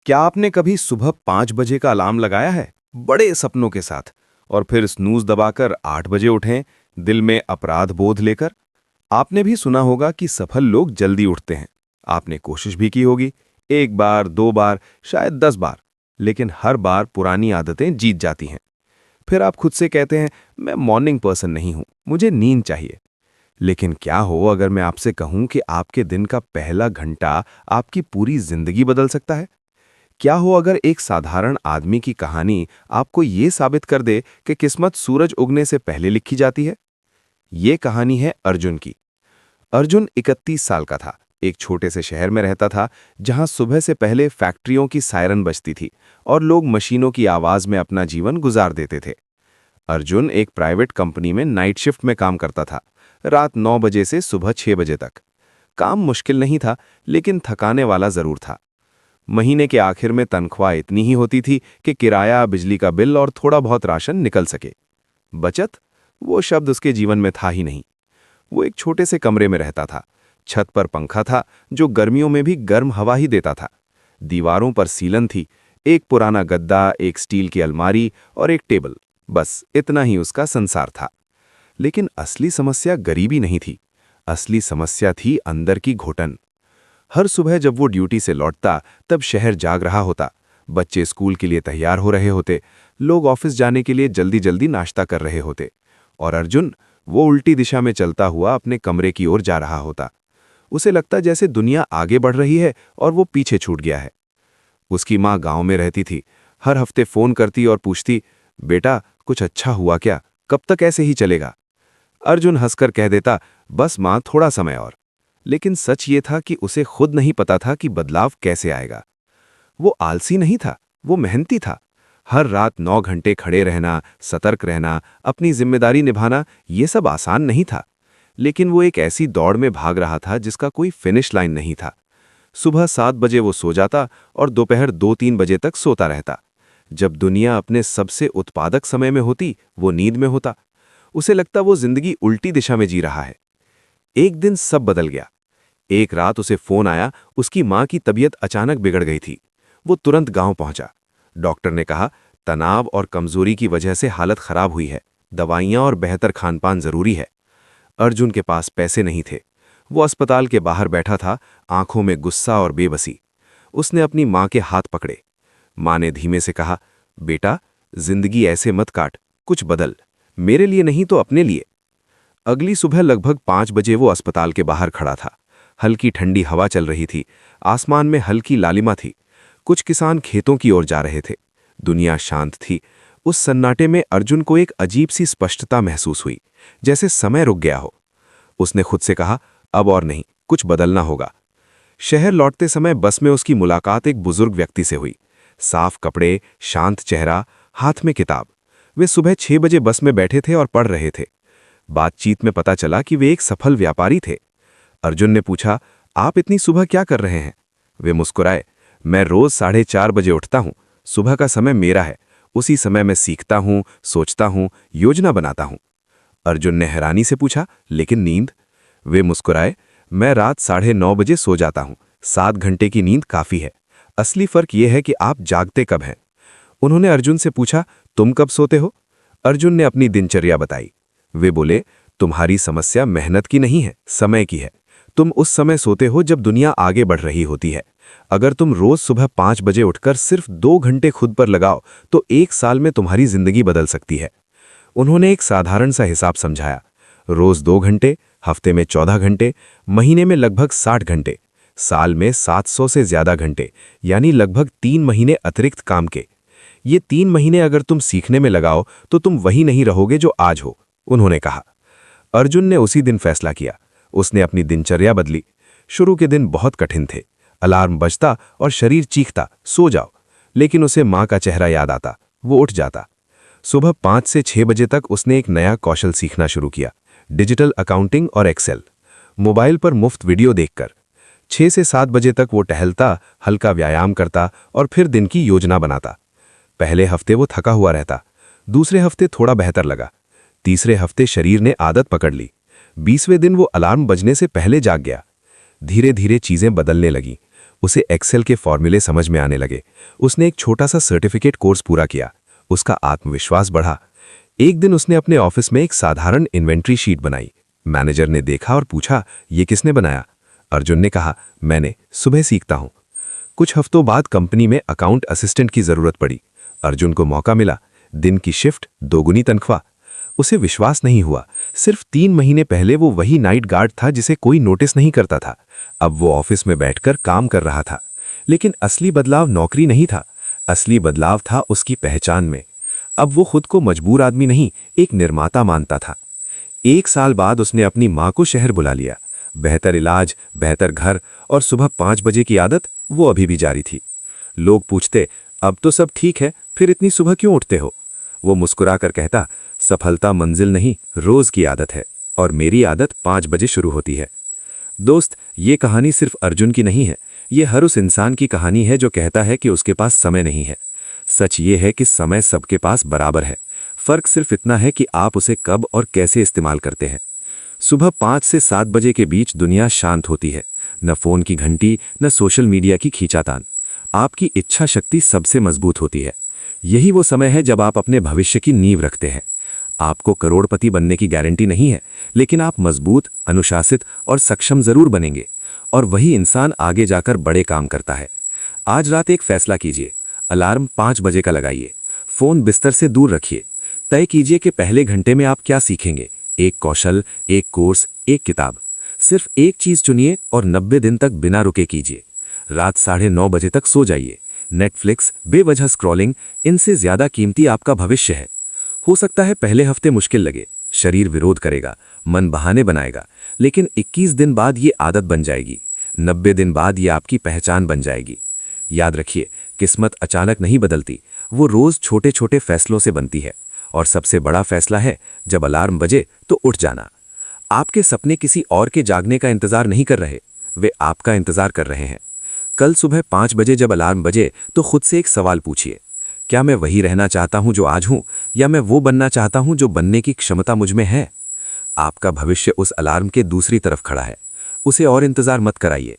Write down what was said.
क्या आपने कभी सुबह 5 बजे का अलार्म लगाया है बड़े सपनों के साथ और फिर स्नूज दबाकर 8 बजे उठें, दिल में अपराध बोध लेकर? आपने भी सुना होगा कि सफल लोग जल्दी उठते हैं। आपने कोशिश भी की होगी, एक बार, 2 बार, शायद 10 बार, लेकिन हर बार पुरानी आदतें जीत जाती हैं। फिर आप खुद से कहते हैं, मैं मॉर्निंग पर्सन नहीं हूं, मुझे नींद चाहिए। लेकिन क्या हो अगर मैं आपसे कहूं कि आपके दिन का पहला घंटा आपकी पूरी जिंदगी बदल सकता है? क्या हो अगर एक साधारण आदमी की कहानी आपको ये साबित कर दे कि किस्मत सूरज उगने से पहले लिखी जाती है? ये कहानी है अर्जुन की। अर्जुन 31 साल का था, एक छोटे से शहर में रहता था जहां सुबह से पहले फैक्ट्रियों की सायरन बजती थी और लोग मशीनों की आवाज में अपना जीवन गुजार देते थे। अर्जुन एक प्राइवेट कंपनी में नाइट शिफ्ट में काम करता था, रात 9 बजे से सुबह 6 बजे तक। काम मुश्किल नहीं था, लेकिन थकाने वाला जरूर था। महीने के आखिर में तनख्वाह इतनी ही होती थी कि किराया, बिजली का बिल और थोड़ा बहुत राशन निकल सके। बचत, वो शब्द उसके जीवन में था ही नहीं। वो एक छोटे से कमरे में रहता था। छत पर पंखा था जो गर्मियों में भी गर्म हवा ही देता था। दीवारों पर सीलन थी, एक पुराना गद्दा, एक स्टील की अलमारी और एक टेबल। बस इतना ही उसका संसार था। लेकिन असली समस्या गरीबी नहीं थी। असली समस्या थी अंदर की घुटन। हर सुबह जब वो ड्यूटी से लौटता, तब शहर जाग रहा होता। बच्चे स्कूल के लिए तैयार हो रहे होते, लोग ऑफिस जाने के लिए जल्दी जल्दी नाश्ता कर रहे होते, और अर्जुन, वो उल्टी दिशा में चलता हुआ अपने कमरे की ओर जा रहा होता। उसे लगता जैसे दुनिया आगे बढ़ रही है और वो पीछे छूट गया है। उसकी माँ गांव में रहती थी। हर हफ्ते फोन करती और पूछती, बेटा कुछ अच्छा हुआ क्या, कब तक ऐसे ही चलेगा? अर्जुन हंसकर कह देता, बस माँ, थोड़ा समय और। लेकिन सच ये था कि उसे खुद नहीं पता था कि बदलाव कैसे आएगा। वो आलसी नहीं था, वो मेहनती था। हर रात 9 घंटे खड़े रहना, सतर्क रहना, अपनी जिम्मेदारी निभाना, ये सब आसान नहीं था। लेकिन वो एक ऐसी दौड़ में भाग रहा था जिसका कोई फिनिश लाइन नहीं था। सुबह 7 बजे वो सो जाता और दोपहर 2-3 बजे तक सोता रहता। जब दुनिया अपने सबसे उत्पादक समय में होती, वो नींद में होता। उसे लगता वो जिंदगी उल्टी दिशा में जी रहा है। एक दिन सब बदल गया। एक रात उसे फोन आया, उसकी मां की तबीयत अचानक बिगड़ गई थी। वो तुरंत गांव पहुंचा। डॉक्टर ने कहा, तनाव और कमजोरी की वजह से हालत खराब हुई है, दवाइयां और बेहतर खानपान जरूरी है। अर्जुन के पास पैसे नहीं थे। वो अस्पताल के बाहर बैठा था, आंखों में गुस्सा और बेबसी। उसने अपनी मां के हाथ पकड़े। मां ने धीमे से कहा, बेटा, जिंदगी ऐसे मत काट, कुछ बदल, मेरे लिए नहीं तो अपने लिए। अगली सुबह लगभग 5 बजे वो अस्पताल के बाहर खड़ा था। हल्की ठंडी हवा चल रही थी, आसमान में हल्की लालिमा थी। कुछ किसान खेतों की ओर जा रहे थे। दुनिया शांत थी। उस सन्नाटे में अर्जुन को एक अजीब सी स्पष्टता महसूस हुई, जैसे समय रुक गया हो। उसने खुद से कहा, अब और नहीं, कुछ बदलना होगा। शहर लौटते समय बस में उसकी मुलाकात एक बुजुर्ग व्यक्ति से हुई। साफ कपड़े, शांत चेहरा, हाथ में किताब। वे सुबह 6 बजे बस में बैठे थे और पढ़ रहे थे। बातचीत में पता चला कि वे एक सफल व्यापारी थे। अर्जुन ने पूछा, आप इतनी सुबह क्या कर रहे हैं? वे मुस्कुराए, मैं रोज 4:30 बजे उठता हूं। सुबह का समय मेरा है। उसी समय मैं सीखता हूं, सोचता हूं, योजना बनाता हूं। अर्जुन ने हैरानी से पूछा, लेकिन नींद? वे मुस्कुराए, मैं रात 9:30 बजे सो जाता हूं। 7 घंटे की नींद काफी है। असली फर्क यह है कि आप जागते कब हैं। उन्होंने अर्जुन से पूछा, तुम कब सोते हो? अर्जुन ने अपनी दिनचर्या बताई। वे बोले, तुम्हारी समस्या मेहनत की नहीं है, समय की है। तुम उस समय सोते हो जब दुनिया आगे बढ़ रही होती है। अगर तुम रोज सुबह 5 बजे उठकर सिर्फ 2 घंटे खुद पर लगाओ, तो 1 साल में तुम्हारी जिंदगी बदल सकती है। उन्होंने एक साधारण सा हिसाब समझाया। रोज 2 घंटे, हफ्ते में 14 घंटे, महीने में लगभग 60 घंटे, साल में 700 से ज्यादा घंटे, यानी लगभग 3 महीने अतिरिक्त काम के। ये 3 महीने अगर तुम सीखने में लगाओ तो तुम वही नहीं रहोगे जो आज हो, उन्होंने कहा। अर्जुन ने उसी दिन फैसला किया। उसने अपनी दिनचर्या बदली। शुरू के दिन बहुत कठिन थे। अलार्म बजता और शरीर चीखता, सो जाओ। लेकिन उसे मां का चेहरा याद आता, वो उठ जाता। सुबह 5 से 6 बजे तक उसने एक नया कौशल सीखना शुरू किया, डिजिटल अकाउंटिंग और एक्सेल। मोबाइल पर मुफ्त वीडियो देखकर 6 से 7 बजे तक वो टहलता, हल्का व्यायाम करता और फिर दिन की योजना बनाता। पहले हफ्ते वो थका हुआ रहता, दूसरे हफ्ते थोड़ा बेहतर लगा, तीसरे हफ्ते शरीर ने आदत पकड़ ली, 20वें दिन वो अलार्म बजने से पहले जाग गया। धीरे धीरे चीजें बदलने लगीं। उसे एक्सेल के फॉर्मूले समझ में आने लगे। उसने एक छोटा सा सर्टिफिकेट कोर्स पूरा किया। उसका आत्मविश्वास बढ़ा। एक दिन उसने अपने ऑफिस में एक साधारण इन्वेंट्री शीट बनाई। मैनेजर ने देखा और पूछा, ये किसने बनाया? अर्जुन ने कहा, मैंने, सुबह सीखता हूं। कुछ हफ्तों बाद कंपनी में अकाउंट असिस्टेंट की जरूरत पड़ी। अर्जुन को मौका मिला। दिन की शिफ्ट, दोगुनी तनख्वाह। उसे विश्वास नहीं हुआ। सिर्फ 3 महीने पहले वो वही नाइट गार्ड था जिसे कोई नोटिस नहीं करता था। अब वो ऑफिस में बैठकर काम कर रहा था। लेकिन असली बदलाव नौकरी नहीं था। असली बदलाव था उसकी पहचान में। अब वो खुद को मजबूर आदमी नहीं, एक निर्माता मानता था। 1 साल बाद उसने अपनी मां को शहर बुला लिया। बेहतर इलाज, बेहतर घर और सुबह 5 बजे की आदत वो अभी भी जारी थी। लोग पूछते, अब तो सब ठीक है, फिर इतनी सुबह क्यों उठते हो? वो मुस्कुराकर कहता, सफलता मंजिल नहीं, रोज की आदत है, और मेरी आदत 5 बजे शुरू होती है। दोस्त, ये कहानी सिर्फ अर्जुन की नहीं है। ये हर उस इंसान की कहानी है जो कहता है कि उसके पास समय नहीं है। सच ये है कि समय सबके पास बराबर है। फर्क सिर्फ इतना है कि आप उसे कब और कैसे इस्तेमाल करते हैं। सुबह 5 से 7 बजे के बीच दुनिया शांत होती है। न फोन की घंटी, न सोशल मीडिया की खींचातान। आपकी इच्छा शक्ति सबसे मजबूत होती है। यही वो समय है जब आप अपने भविष्य की नींव रखते हैं। आपको करोड़पति बनने की गारंटी नहीं है, लेकिन आप मजबूत, अनुशासित और सक्षम जरूर बनेंगे। और वही इंसान आगे जाकर बड़े काम करता है। आज रात एक फैसला कीजिए। अलार्म 5 बजे का लगाइए। फोन बिस्तर से दूर रखिए। तय कीजिए कि पहले घंटे में आप क्या सीखेंगे। एक कौशल, एक कोर्स, एक किताब। सिर्फ एक चीज चुनिए और 90 दिन तक बिना रुके कीजिए। रात 9:30 बजे तक सो जाइए। नेटफ्लिक्स, बेवजह स्क्रॉलिंग, इनसे ज्यादा कीमती आपका भविष्य है। हो सकता है पहले हफ्ते मुश्किल लगे, शरीर विरोध करेगा, मन बहाने बनाएगा, लेकिन 21 दिन बाद ये आदत बन जाएगी। 90 दिन बाद ये आपकी पहचान बन जाएगी। याद रखिए, किस्मत अचानक नहीं बदलती, वो रोज छोटे छोटे फैसलों से बनती है। और सबसे बड़ा फैसला है, जब अलार्म बजे तो उठ जाना। आपके सपने किसी और के जागने का इंतजार नहीं कर रहे, वे आपका इंतजार कर रहे हैं। कल सुबह 5 बजे जब अलार्म बजे तो खुद से एक सवाल पूछिए, क्या मैं वही रहना चाहता हूं जो आज हूं, या मैं वो बनना चाहता हूं जो बनने की क्षमता मुझ में है? आपका भविष्य उस अलार्म के दूसरी तरफ खड़ा है। उसे और इंतजार मत कराइए।